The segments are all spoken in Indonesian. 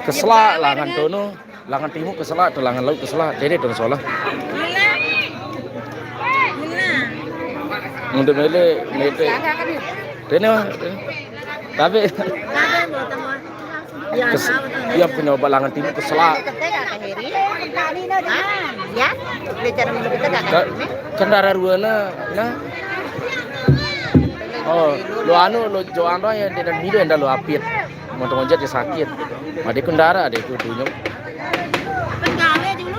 Kesela langan dono, langan timur kesela atau langan laut kesela, jadi dono solah. Untuk mele, dene, tapi dia penyoba langan timur kesela. Kendara ruana, nah. Oh, lo anu lo joan ya dan mido enda lo apit. Montongonjat ya sakit. Ada kendara ada itu dulu. Penggawe dulu.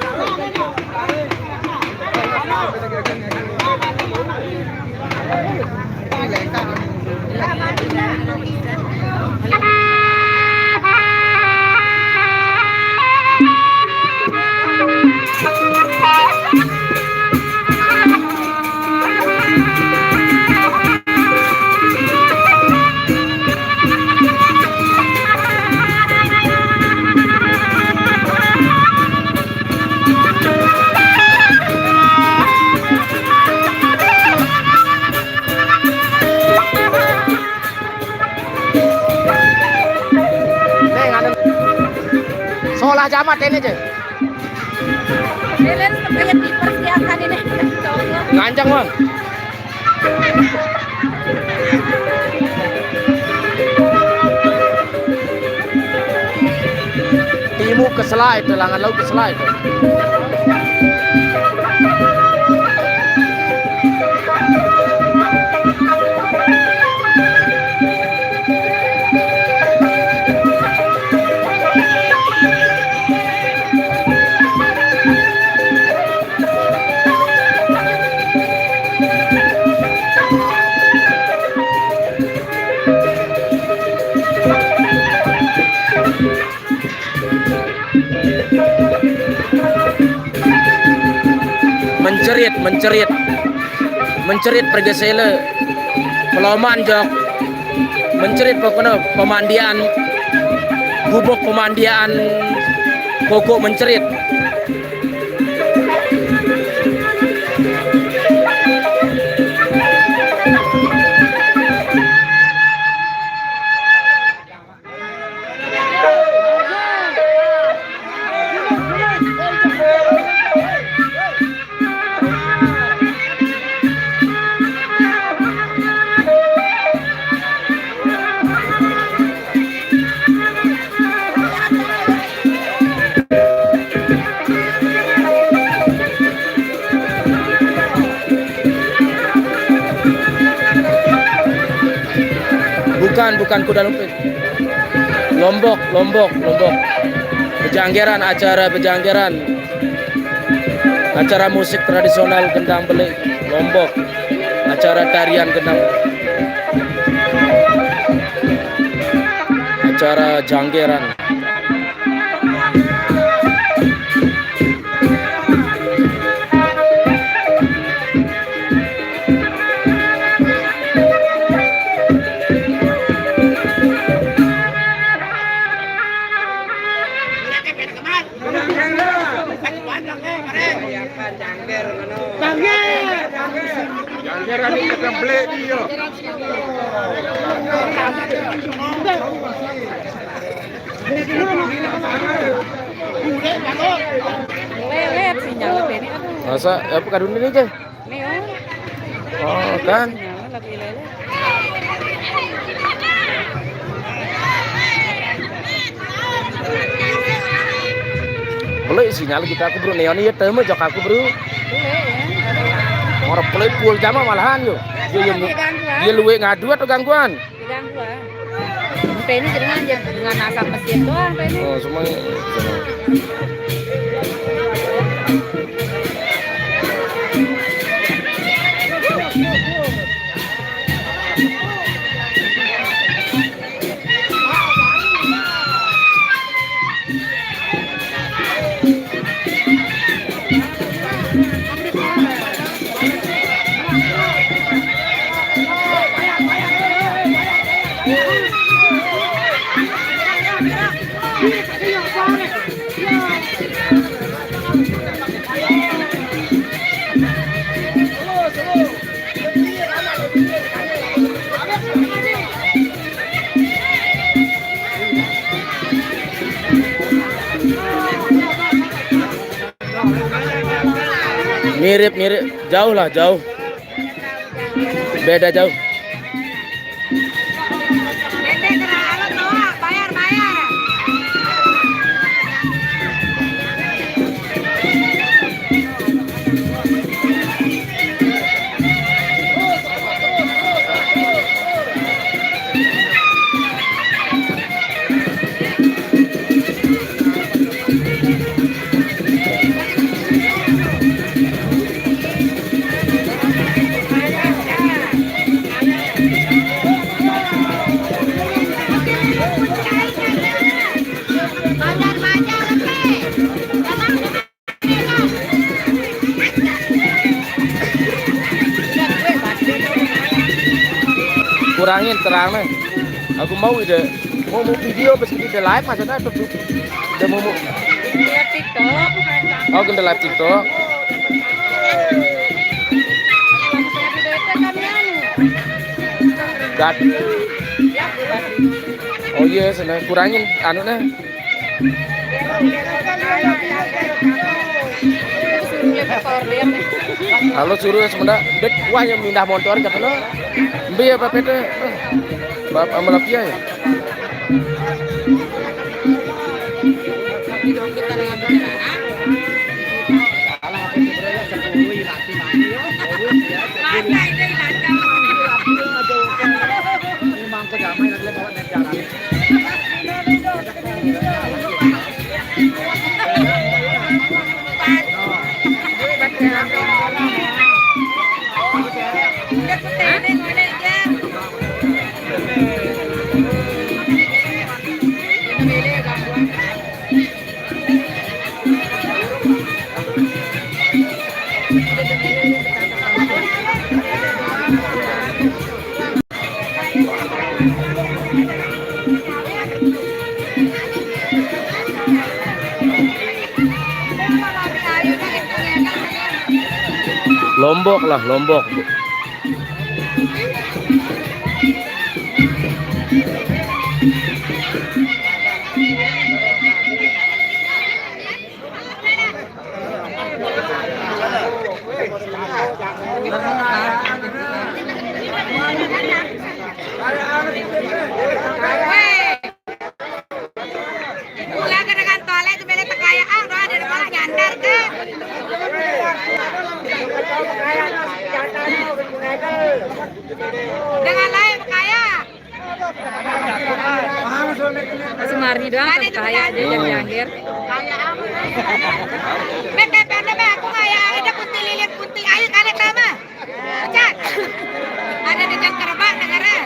Solah jamat ini aja. Ini kayak dipersiapkan ini. Ngancang bang. Timur kesela itu, langan laut kesela itu. mencerit pergesele peloman jok mencerit pokoknya pemandian gubuk pemandian pokok mencerit bukan kuda lumpit. Lombok. Bejanggeran, acara musik tradisional gendang belik Lombok, acara tarian gendang, acara janggeran. Janggeran ini kan belik dia. Lelet sinyal ini aduh. Masa apa kadun ini aja? Nih, Oh kan? sinyalnya lagi lelet. Boleh sinyal kita aku bro neon ya temu jok aku bro. Boleh ya. Orang boleh pul jama malahan yo. Dia luwe ngadu atau gangguan? Gangguan. Ini dengan asap mesin doang ini. Oh semua. Mirip jauh lah jauh. Beda jauh. Kurangin terangnya. Aku mau ide mau video pas kita live maksudnya tuh udah mau Lihat TikTok. oh kita live TikTok. Gat. Oh iya, sana kurangin anu nih. Halo suruh sebentar, dek wah yang pindah motor ke sana. Biar apa itu? Bapak melapia ya. Lombok lah, Lombok. Dengan lain kaya. Sumarni doang kaya aja yang nyangkir. Kaya apa? Mereka aku kaya ada putih lilin putih air kali sama. Cak. Ada di Jangkerbak negara.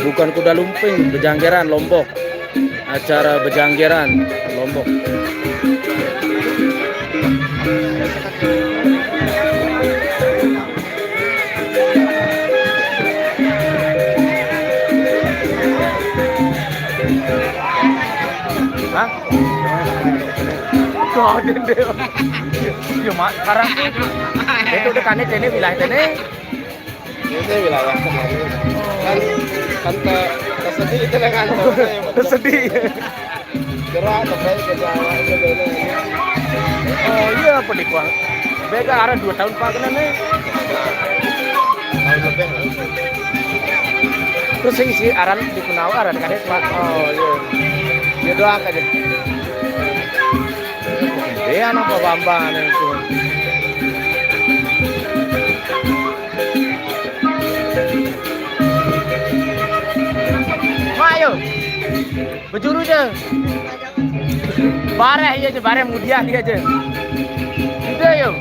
Bukan kuda lumping, bejanggeran Lombok. Acara bejanggeran Lombok. Hah? Kau dende. Yo mak sekarang itu udah kanet ini wilayah ini. Ini wilayah kan kesedih itu kan Sedih. gerak terbaik ke Jawa itu dulu. Oh iya apa di kuang? Bega arah 2 tahun pak kena nih. Tahun lebih. Terus si aran di Kunawa aran kadet pak. Oh iya. Dia doakan aja. Dia anak Pak Bambang itu. Ayo, berjuru je. Bareh aja, bareh mudia dia aja. Itu ayo.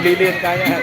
Lilin kayak.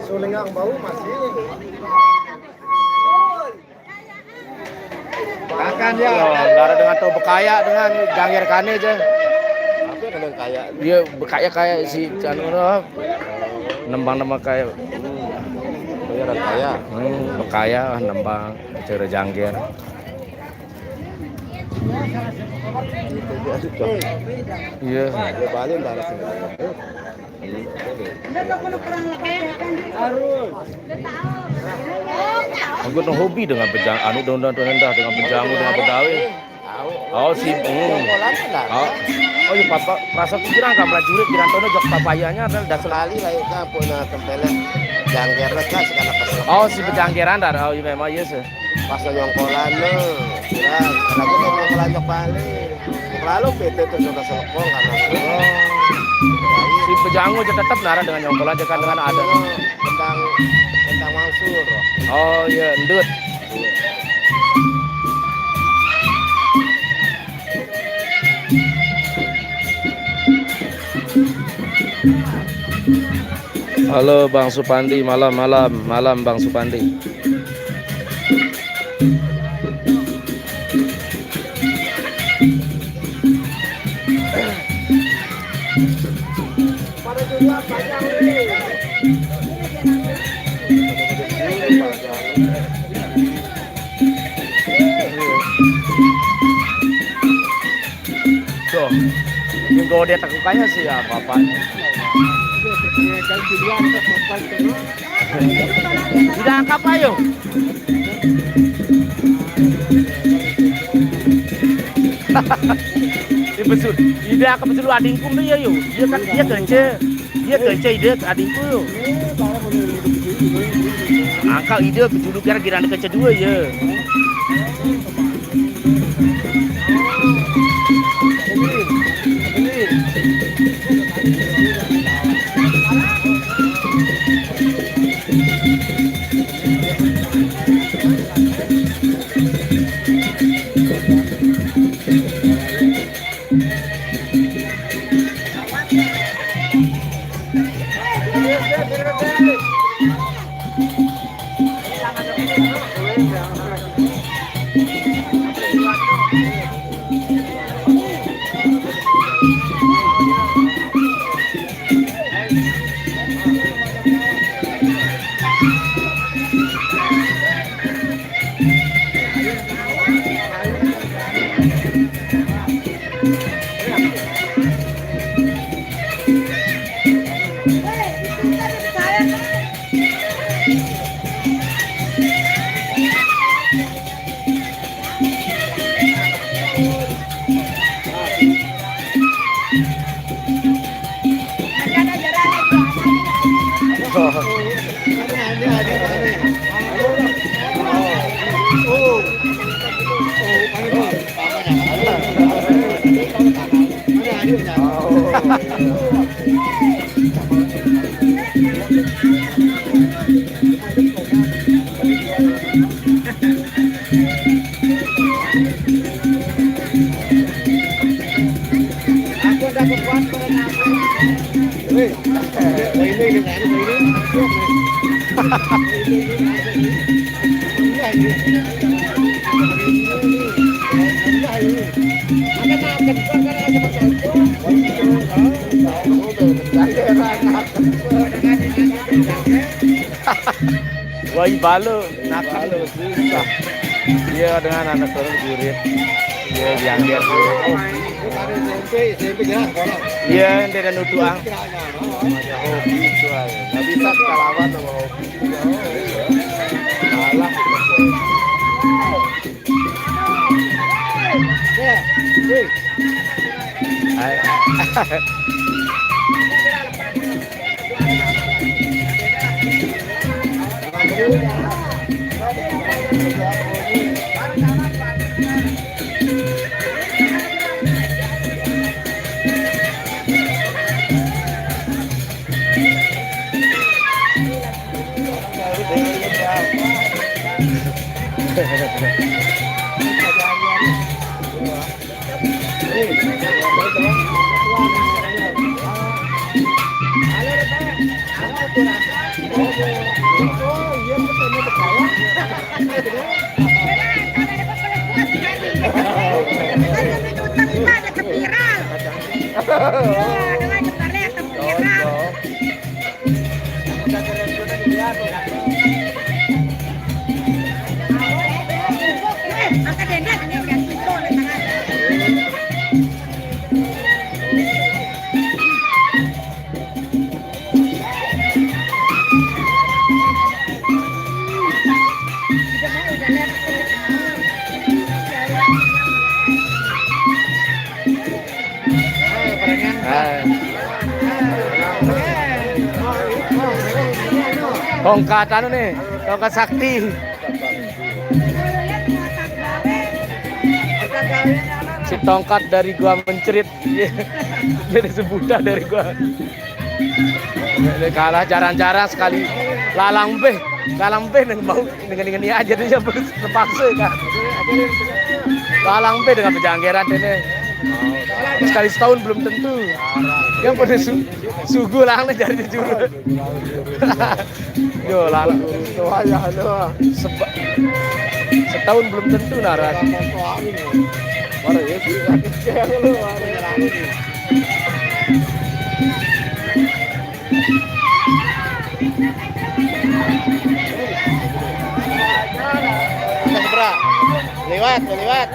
Sulingang bau masih. Makan ya. Darah dengan tuh bekaya dengan Jangger Kane aja. Apa kalian kaya? Dia bekaya kayak si Chandra. Nembang-nembang kayak Dia orang kaya. bekaya nembang cara Jangger. Iya. Dia balik darah sini. Aku tuh hobi dengan bejang, anu dengan bejangu dengan bedawi. Oh si, oh iya papa, perasa pikiran nggak prajurit Girantono jok papayanya adalah dasar. Sekali baik ka punya tempelnya Jangger ka segala kesel. Oh si bejanggeran dar, oh iya memang iya sih. Pas nyongkolan lo, kira lagi tuh nyongkolan jok balik. Lalu PT tuh sudah selekong karena Si bejangu aja tetap nara dengan nyongkol aja kan dengan ada. tentang Mansur. Oh iya, endut. Halo Bang Supandi, malam Bang Supandi. Pada juga panjang nih. Tuh, kalau dia tekukanya sih apa-apanya. Tidak angkap ayo. Betul. Ide aku betul adingku dia yo. Dia kerja ide adingku yo. Angka ide betul kira kira kerja dua ya. Ada Wah, balo, nakal susah. Dia dengan anak orang jurit. Dia yang dia. Iya, dia dan nutuang. Hobi itu aja. Nggak bisa kalawan sama hobi. Malah. Tongkat anu nih, tongkat sakti. Si tongkat dari gua mencerit. Dari sebudah dari gua. Kalah jarang-jarang sekali. Lalang beh dengan mau dengan dia aja dia terpaksa kan. Lalang beh dengan pejanggeran ini. Sekali setahun belum tentu. Yang pada sugu lang dari juru. Yo lalang setahun belum tentu naras. Lewat.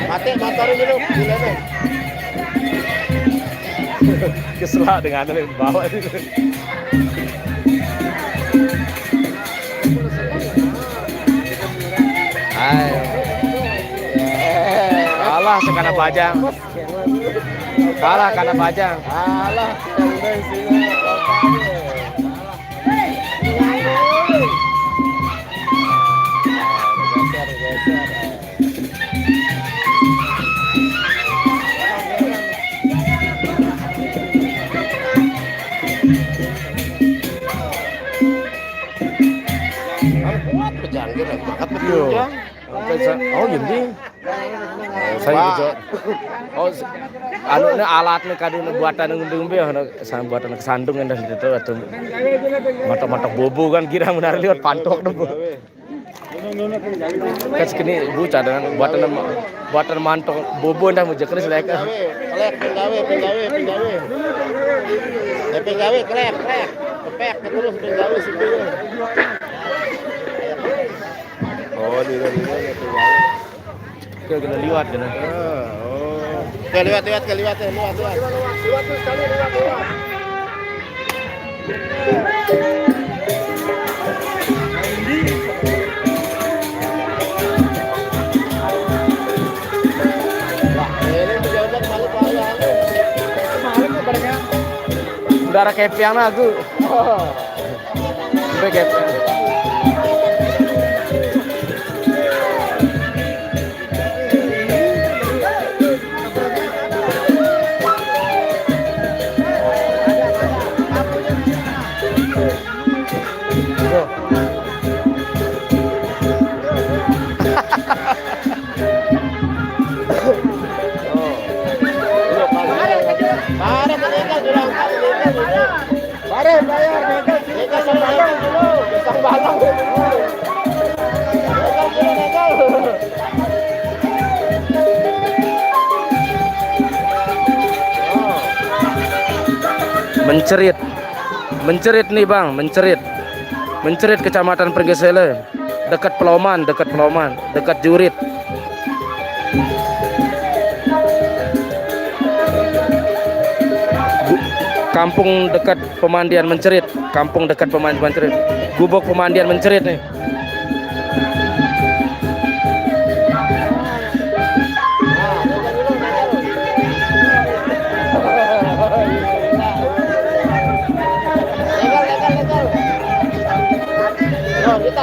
Mati motorin dulu, gila. Keselak dengan bawa itu. Kalah sekana pajang. Kalah karena pajang. Alah, udah isinya. Pejangkir banget betul. Oh, gini. Saya bejo. Oh, anu alatnya kadang buatan ngendung be, buatan kesandung yang dari itu atau matok-matok bobo kan kira menarik lihat pantok dong. Kas kini buca dengan buatan mantok bobo dah muja keris lek. Penggawe, klek. Kepek terus penggawe sipil. Oh, di Ke kena liwat kena. Oh. Ke liwat. Liwat sekali liwat. Udara kepiang aku. Udah kepiang. Bayar, Mencerit. Mencerit nih Bang, mencerit. Mencerit Kecamatan Pergesele. Dekat Peloman, dekat Jurit. Kampung dekat pemandian Mencerit, kampung dekat pemandian Mencerit. Gubuk pemandian Mencerit nih.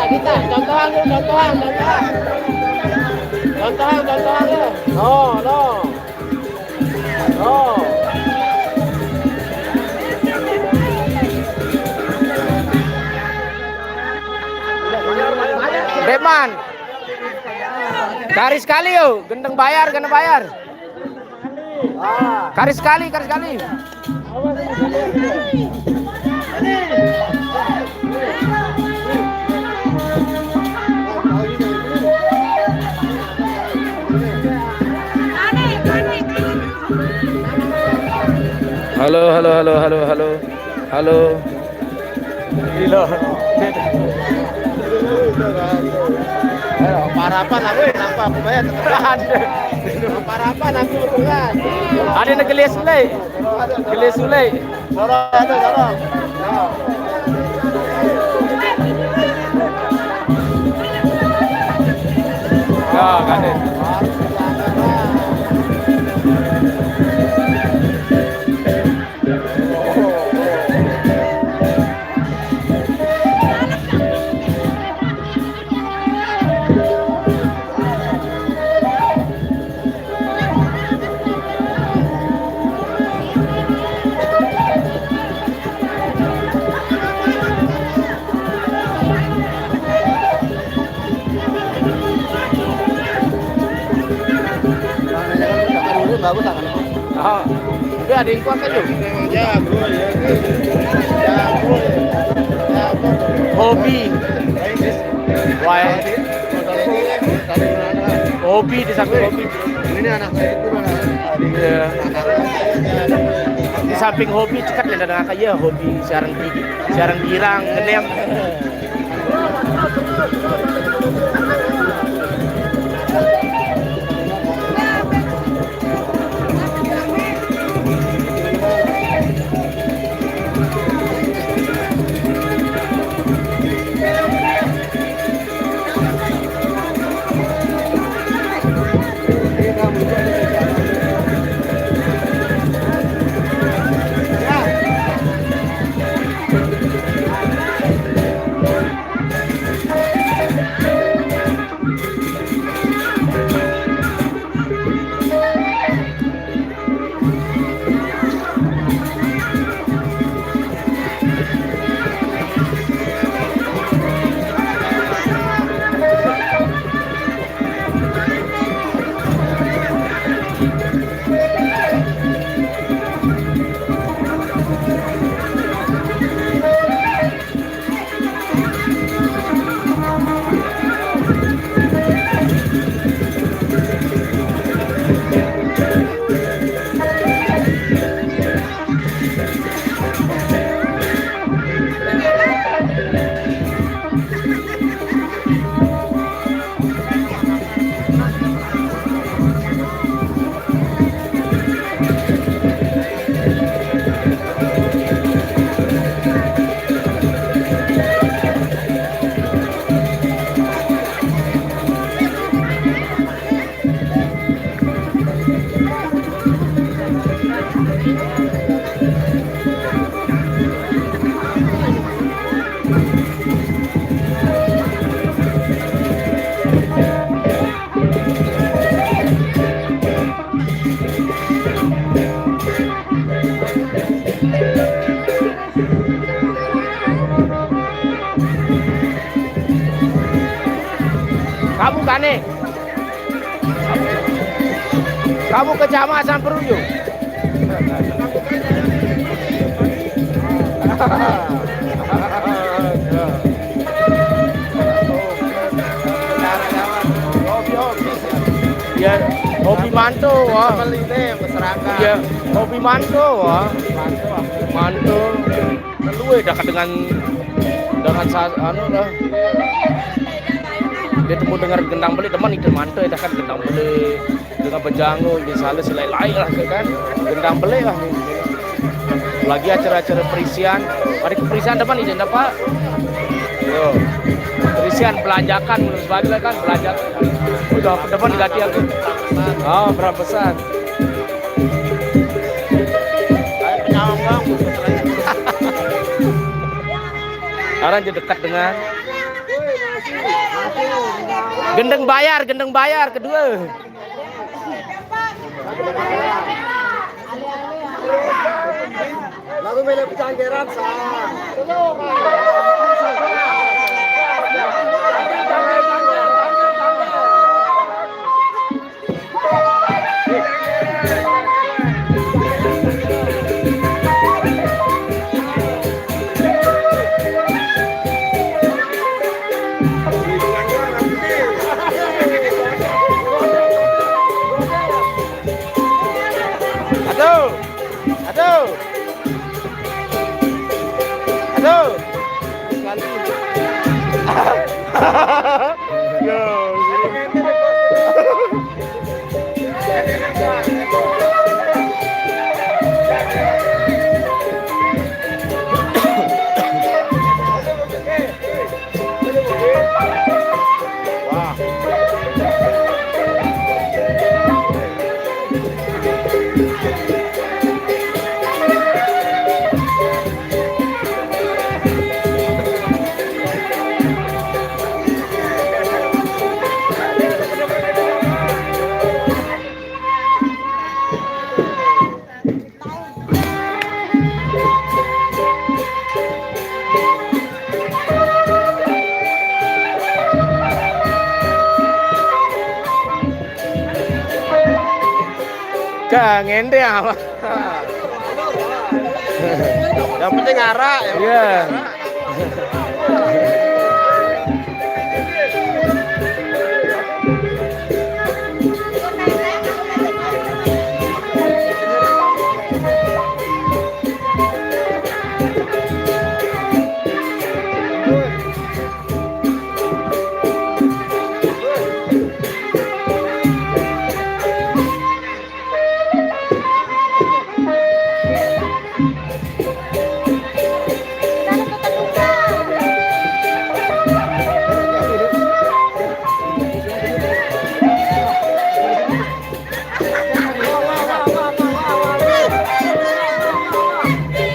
Kita contohan ya. No. Deman. Garis kali yo, gendeng bayar. Garis kali. Halo. Gila. Parapan aku nampak aku bayar tekan. Parapan aku bukan. Ada yang gelis sulai. Dorong. Ya, kan. Bagus kan? Udah ada yang kuat kan yuk? Hobi. Wah. Hobi di samping hobi. Ini anak saya itu Iya. Di samping hobi cekat ya dengan kaya hobi siaran girang ngenem. Kamu kane. Kamu ke Kecamatan Peruyung. Ya, hobi mantu, wah. Ini masyarakat. Ya, hobi mantu, wah. Mantu. Mantul. Luwe dekat dengan anu lah. Dia temu dengar gendang beli teman itu mantul dekat gendang beli dengan penjango misalnya selai-lai lah kan. Gendang beli lah. Lagi acara-acara perisian. Mari ke perisian depan izin Pak. Yo. Perisian belanjakan menurut sebagai kan belanjakan. Udah ke depan ganti aku. Oh, berapa besar? Sekarang jadi dekat dengan gendeng bayar kedua. Lalu milih Canggeran sah. Aduh. Kangen deh apa? Yang penting arah ya. Iya.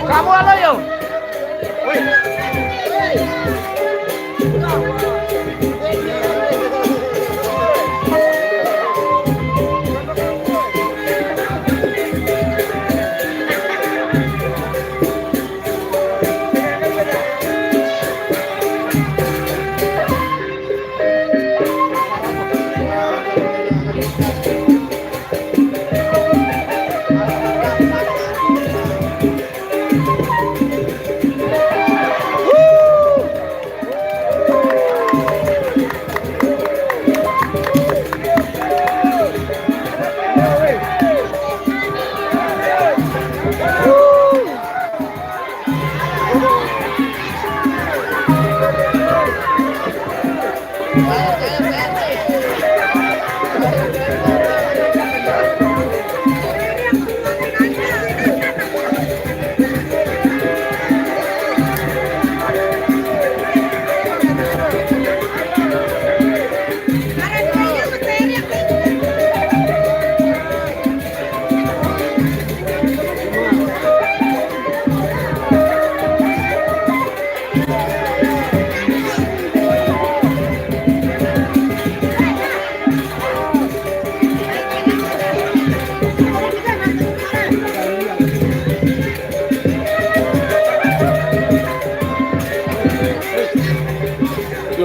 Kamu halo yo.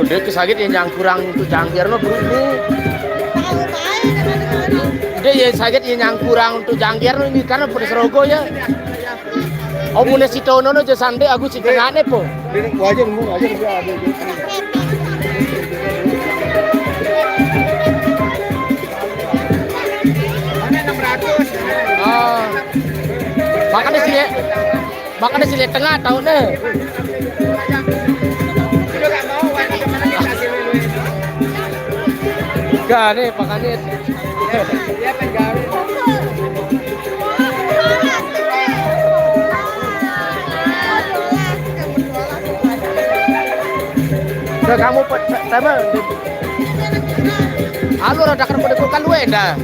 Dia kesakit yang kurang untuk jangkir no bro ini. Dia yang sakit yang kurang untuk jangkir no ini karena pada serogo ya. Oh mulai si Tono no jasande aku si tengahnya po. Wajar mu wajar dia ada. Mana 600. Makanya sih ya. Makanya sini tengah tahu deh. Gak nih makanya. Dia pegang. Udah kamu sama. Alur ada kan pada kan lu dah.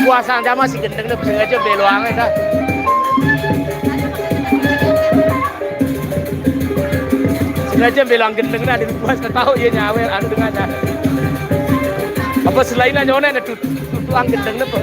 Puasa anda masih gendeng nih, sengaja beloangnya dah. Sengaja beloang gendeng dah, di puas tahu ya nyawer anu dengannya. Apa selainnya nyone ada tuang gendeng nih tuh.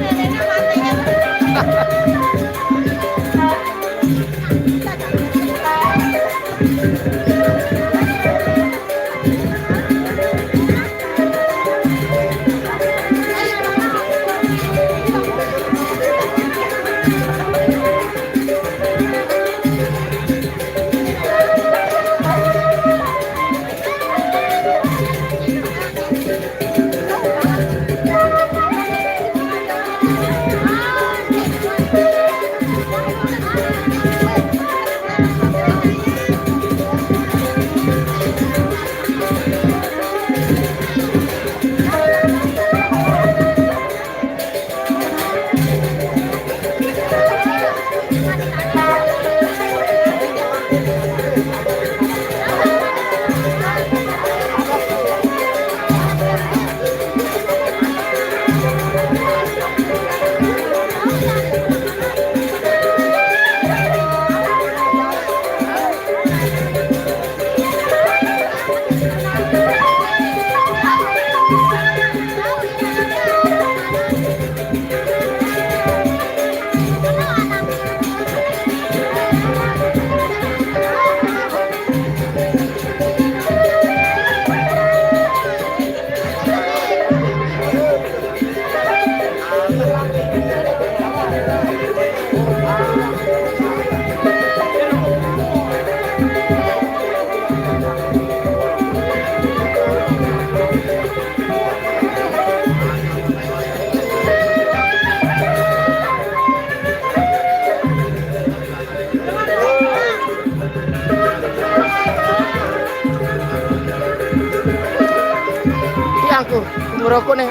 Merokok nih.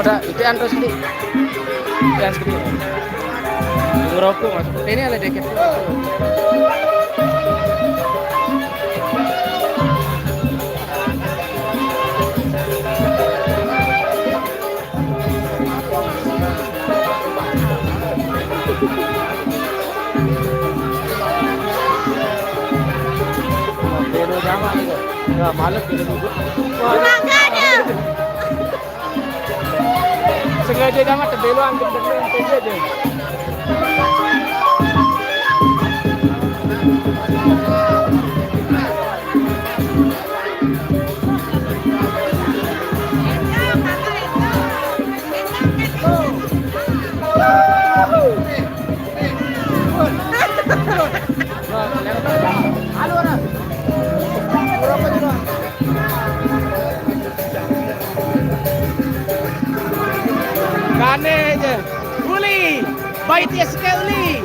Pada itu yang terus nih. Yang segini. Ngerokok mas. Ini ada dikit. Belo jama nih. Ya malas belo dulu. Makanya. Sengaja jama terbelo anggap aja deh. Kane aja. Uli, bait ya sekali.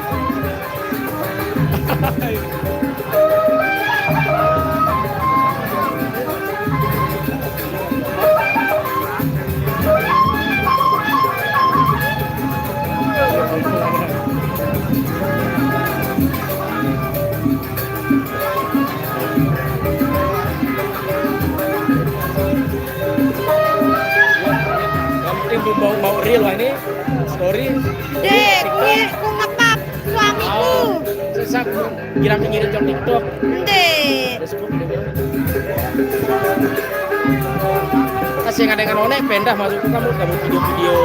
Mau real lah ini story. Dek, ku ngepap suamiku. Sesak kira ngirim jam TikTok. Dek. Facebook gitu. Kasih dengan onek pendah masuk ke kamu video-video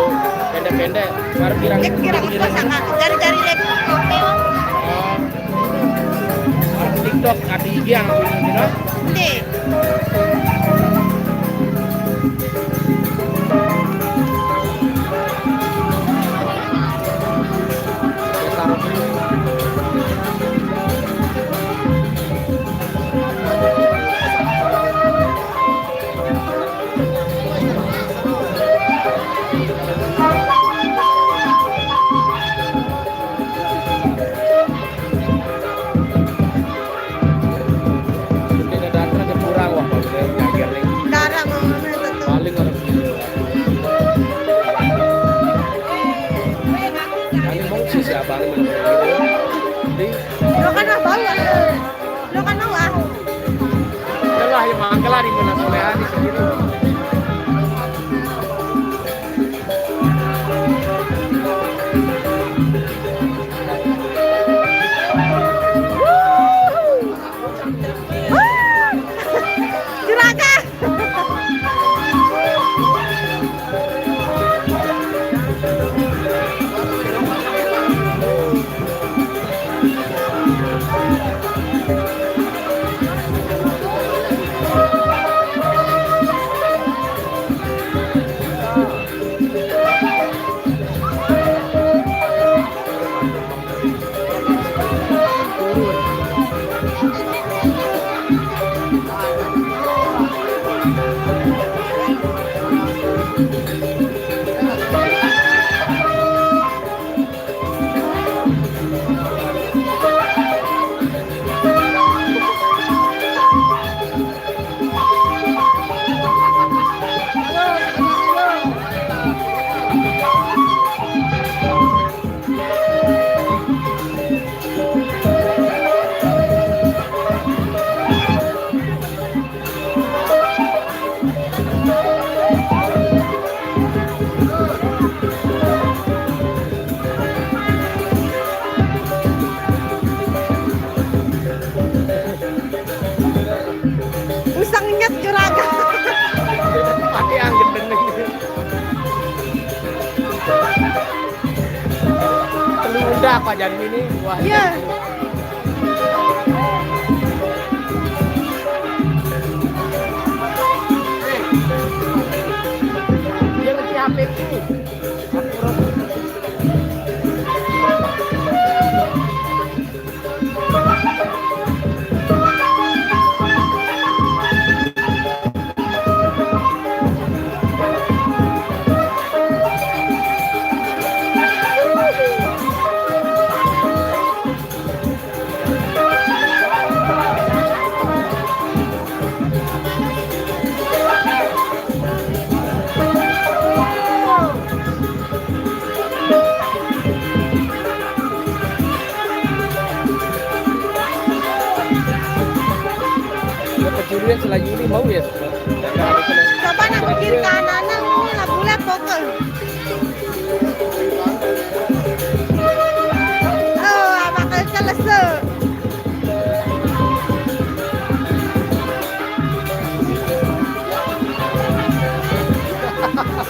pendek-pendek. Baru Kira cari-cari laptop. TikTok ada IG yang gitu. Dek. Lo kan mau ah. Itulah yang mangkala di mana solehan di sini. Juraga. Usang nyet juraga. Pakai angin bening. Telur udah apa jadi ini? Wah. Iya. Dia lagi HP ku. ya selain Juli mau ya. Coba nak pikir kanan ini lah bulat pokok. Oh, bakal selesai.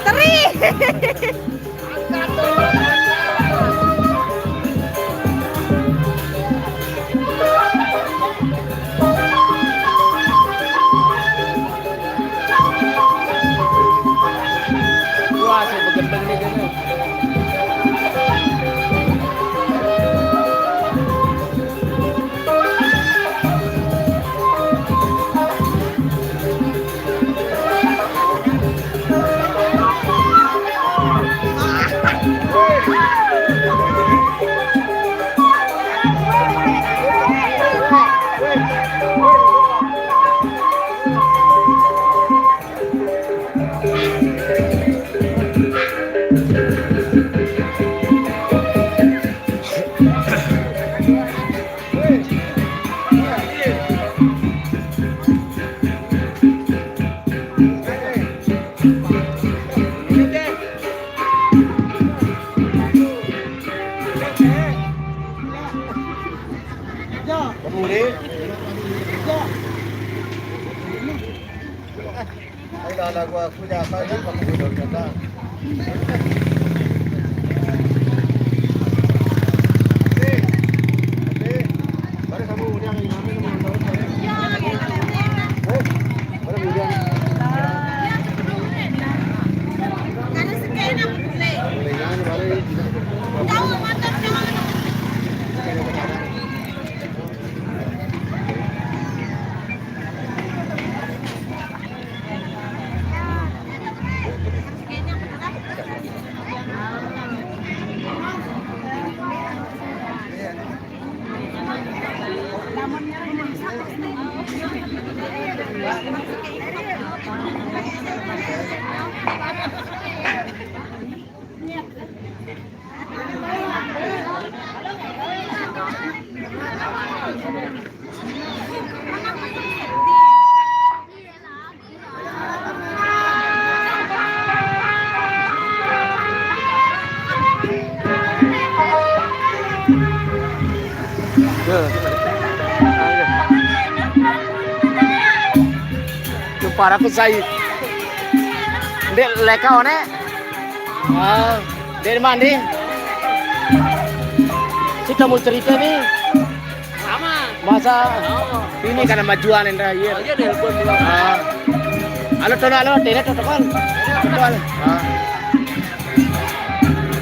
Teri. Wah, saya begendeng nih kan. Aku jasa ya pakai bodol jasa. Baru kamu udah ngamen sama tahu saya. Baru udah. Karena sekian aku play. Baru. Tahu mantap jangan. Para aku saya. Dek leka one. Dari mandi. Kita mau cerita nih. Sama. Masa ini karena majuan yang terakhir. Aja nelpon dulu. Halo tono halo, tidak telepon. Telepon.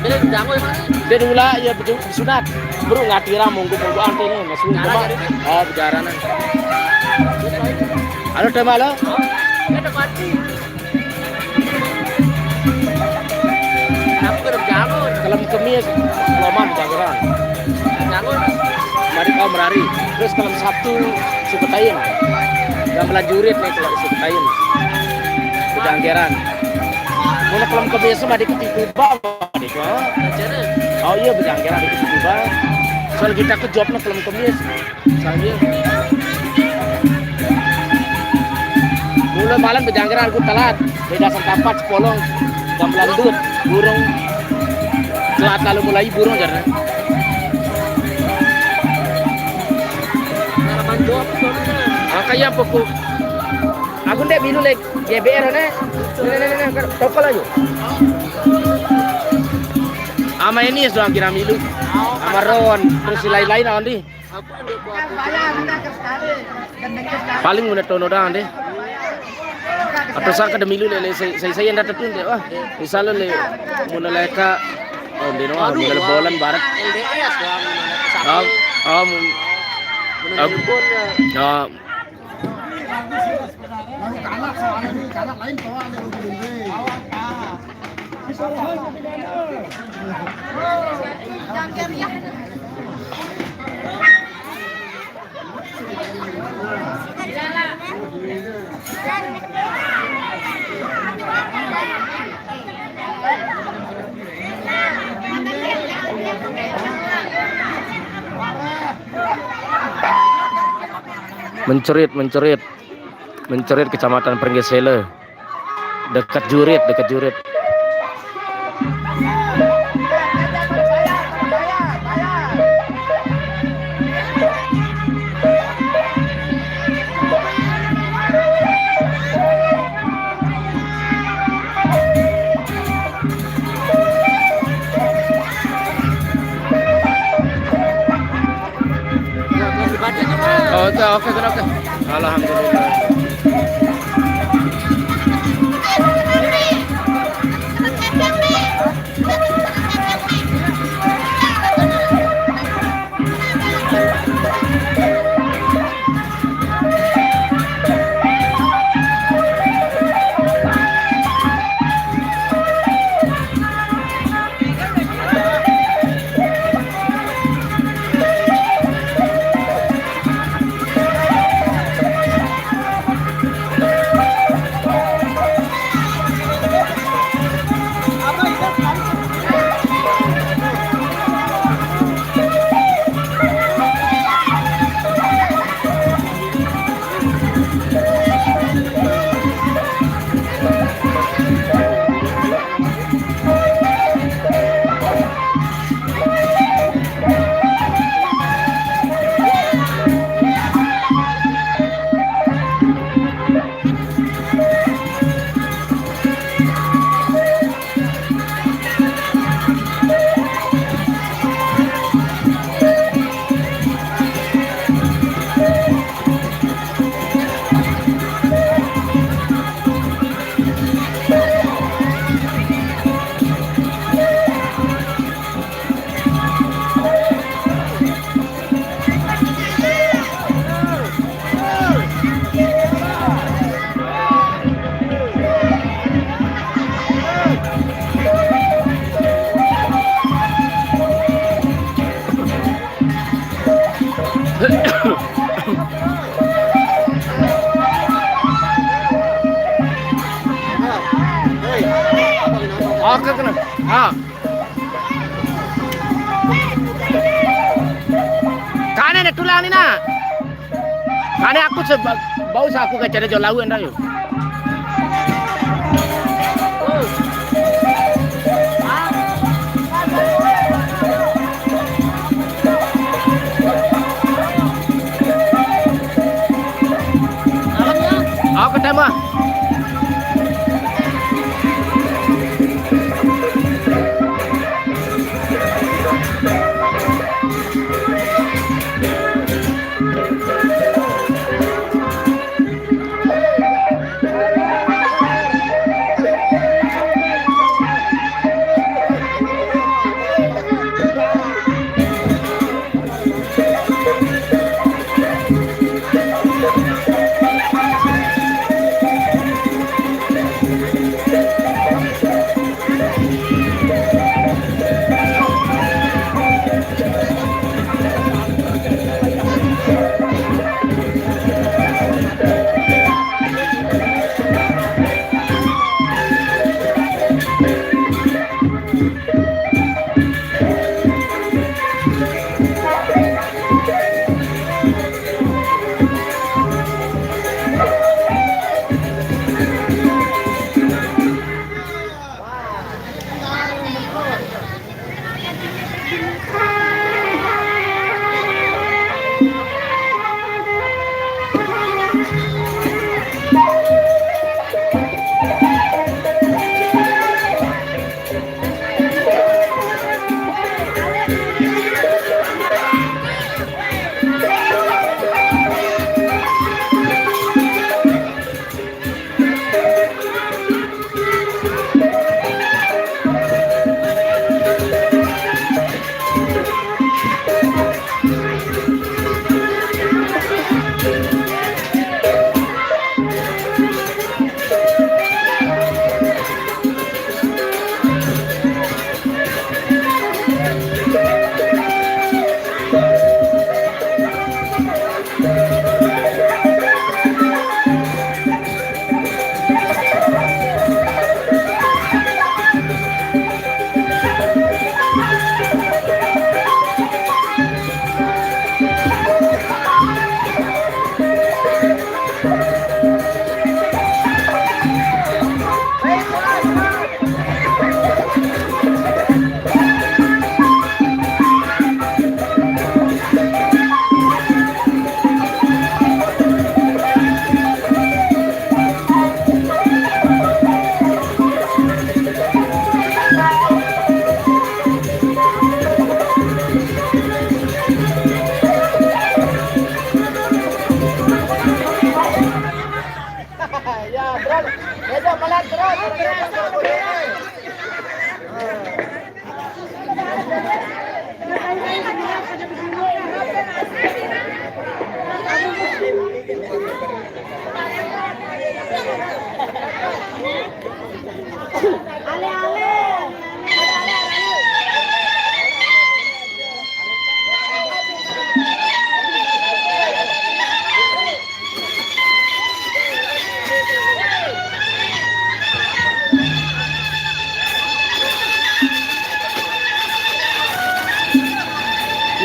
Dia jago ya mana? Dia dulu ya betul sunat. Bro ngatira monggo ante nih masuk cuma. Oh, bicara nih. Halo tono halo. Ada mati. Aku udah jago. Kalau kemis, loman janggeran. Jago. Mari kau merari. Terus kalau Sabtu Suketain. Gamelan jurit nih kalau Suketain. Janggeran. Mulai kalau kemis mah dikit tiba, adik. Oh iya berjanggeran dikit tiba. Soal kita ke jobnya kalau kemis. Soalnya. Mulai malam berjanggeran aku telat. Beda sangkapat sepolong. Gamelan dut, burung. Telat lalu mulai burung jarang. Makanya pokok. Aku ndek bilu lek GBR ne. Nih, tokol aja. Ama ini sudah kira milu. Ama Ron, terus lain-lain awan di. Paling mudah tono dah deh. Atau sang kada milu le saya yang datang tuh deh. Wah, misalnya le mula leka oh dino mula bolan barat. LDS doang. Mencerit. Mencerit Kecamatan Pringgesele. Dekat Jurit, dekat Jurit. Oke, oke. Alhamdulillah. Oke, kena. Kane ne tulang ni na. Kane aku bau sa aku kacada jo lawu enda yo. Aku ketemu.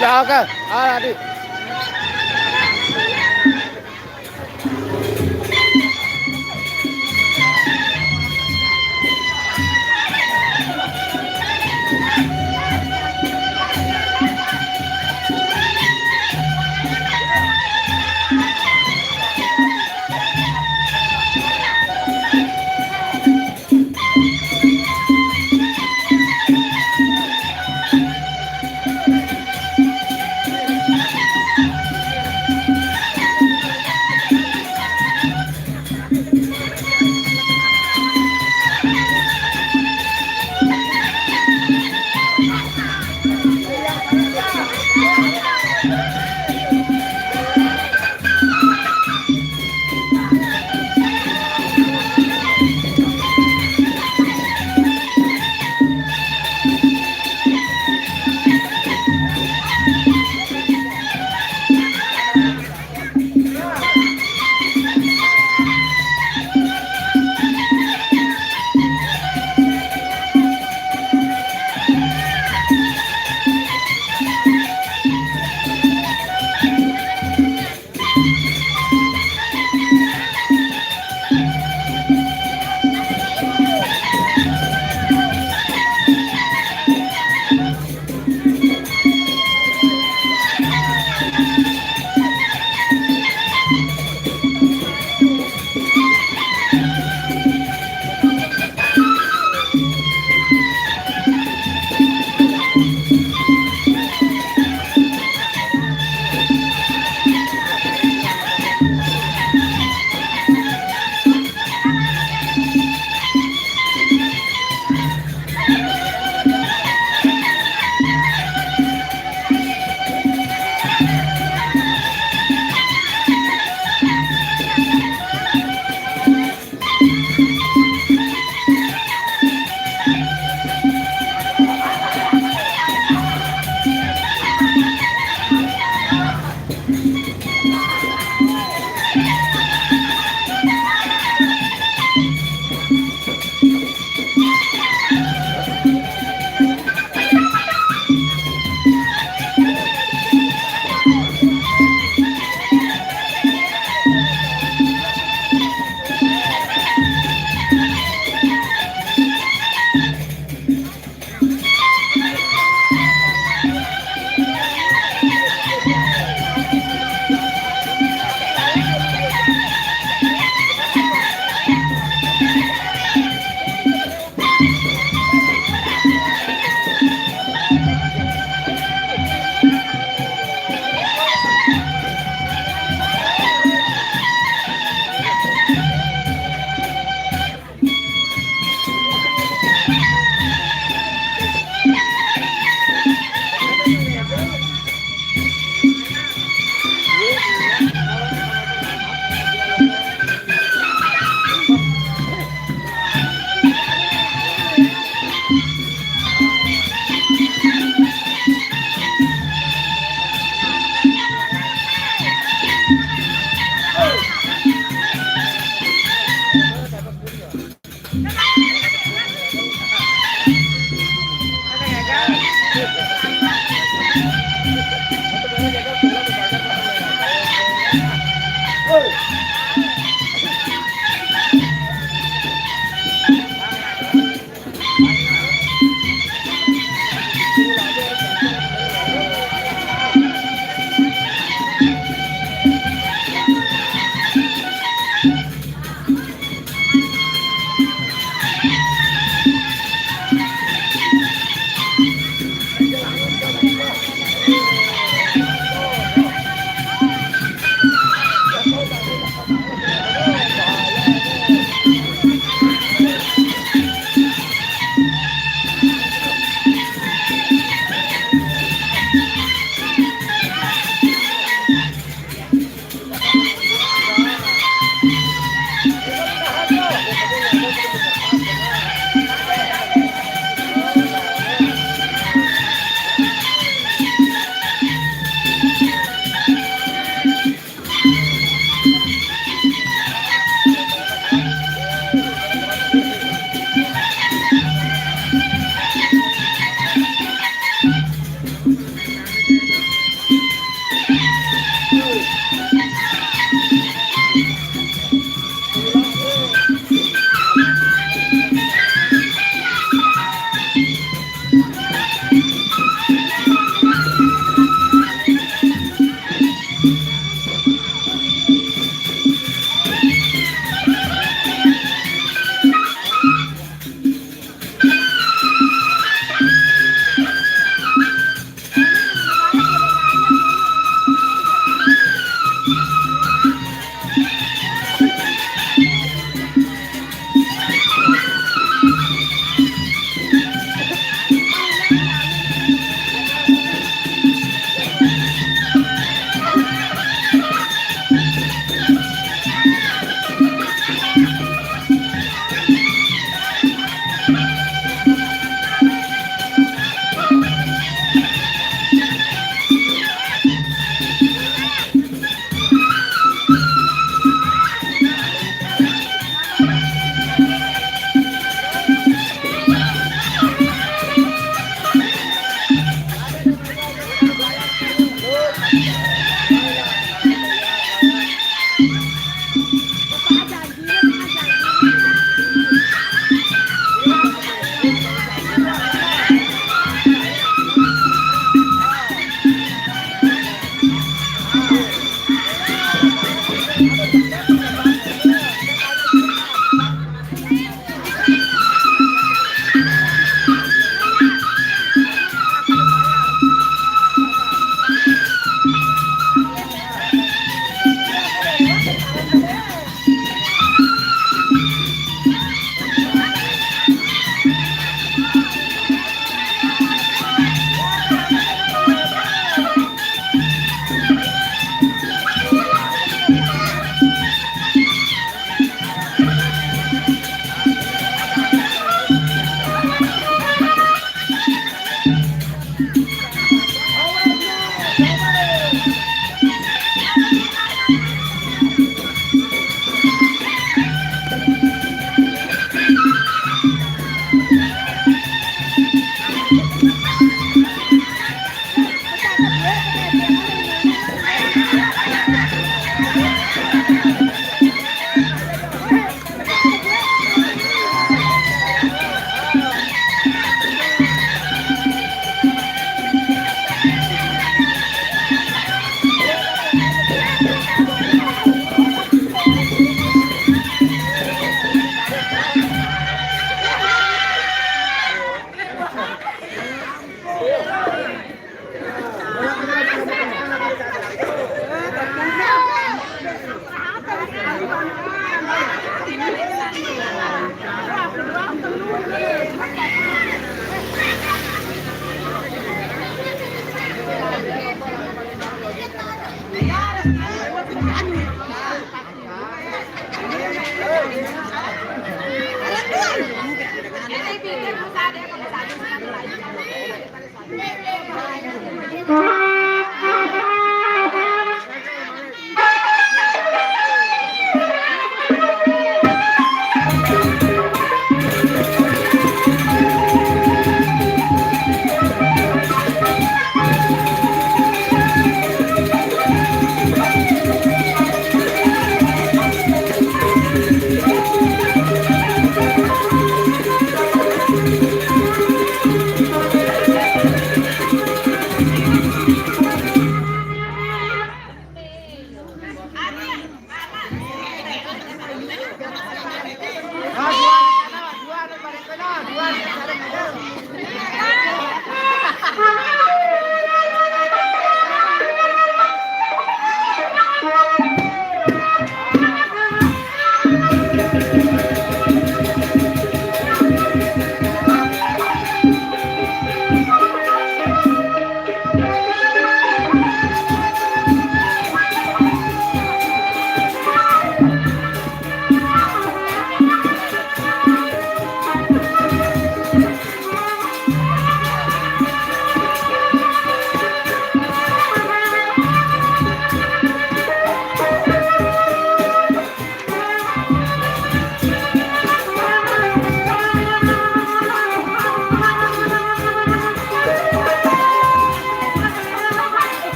Udah oke. Tadi.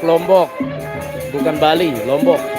Lombok, bukan Bali, Lombok.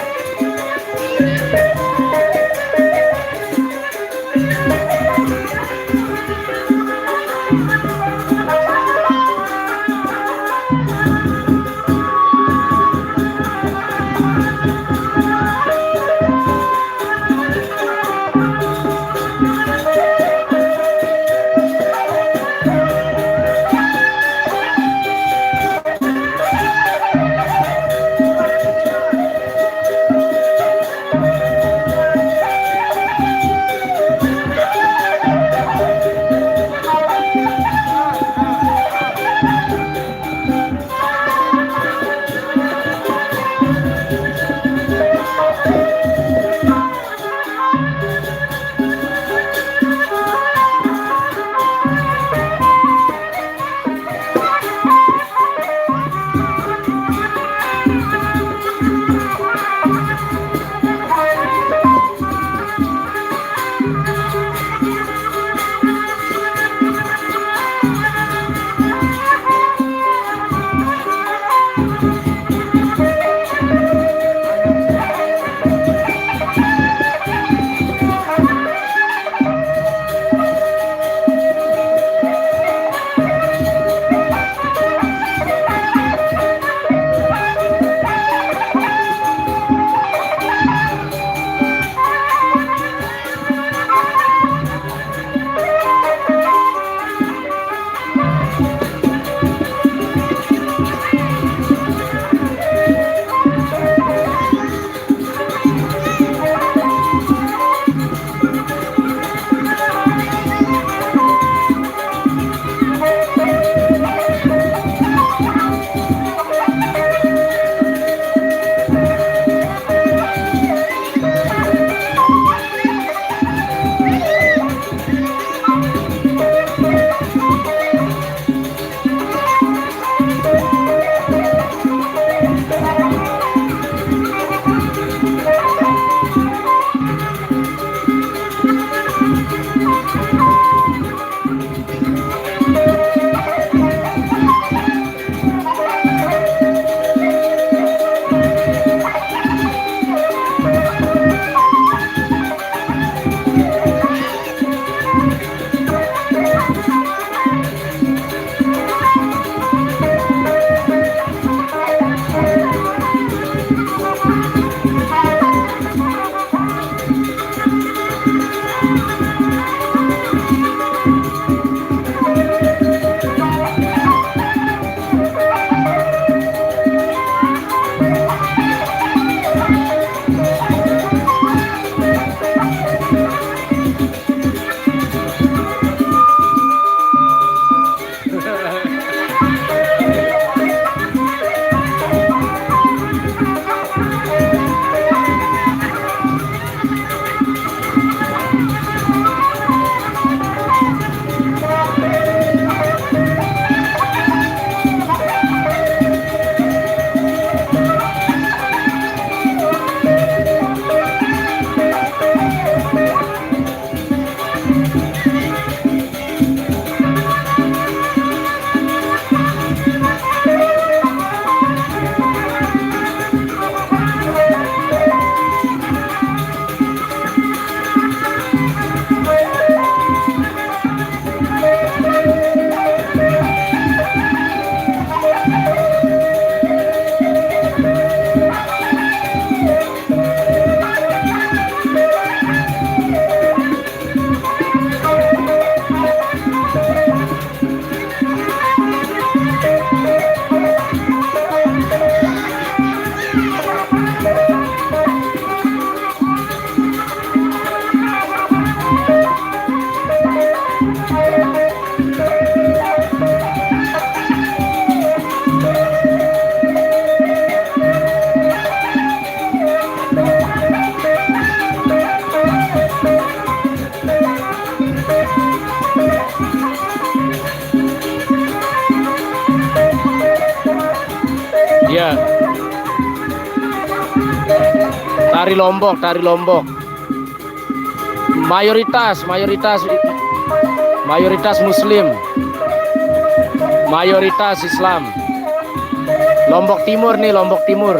Iya. Tari Lombok, tari Lombok. Mayoritas Muslim, mayoritas Islam. Lombok Timur nih, Lombok Timur.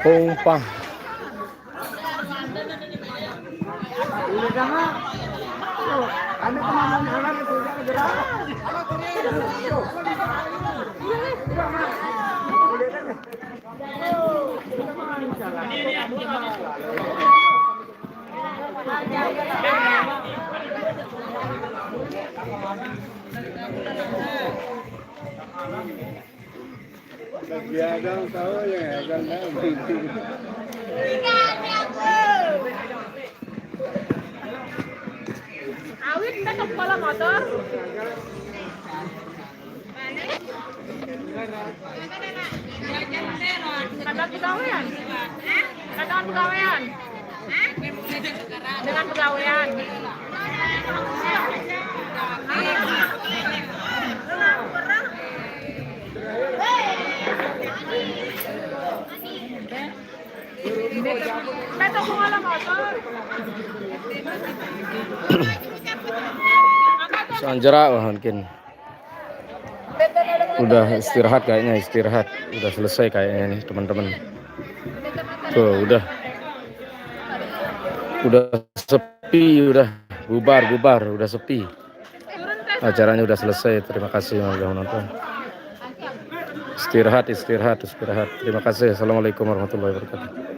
Pongpah. Gagang tahu ya, gagang. Awit kita ke kepala motor. Kadang pegawaian. Kadang pegawaian. Dengan pegawaian. Beto kung alam motor. Sanjara mungkin. Udah istirahat kayaknya, istirahat. Udah selesai kayaknya nih teman-teman. Tuh udah sepi, udah bubar, udah sepi. Acaranya udah selesai. Terima kasih yang udah menonton. Istirahat. Terima kasih. Assalamualaikum warahmatullahi wabarakatuh.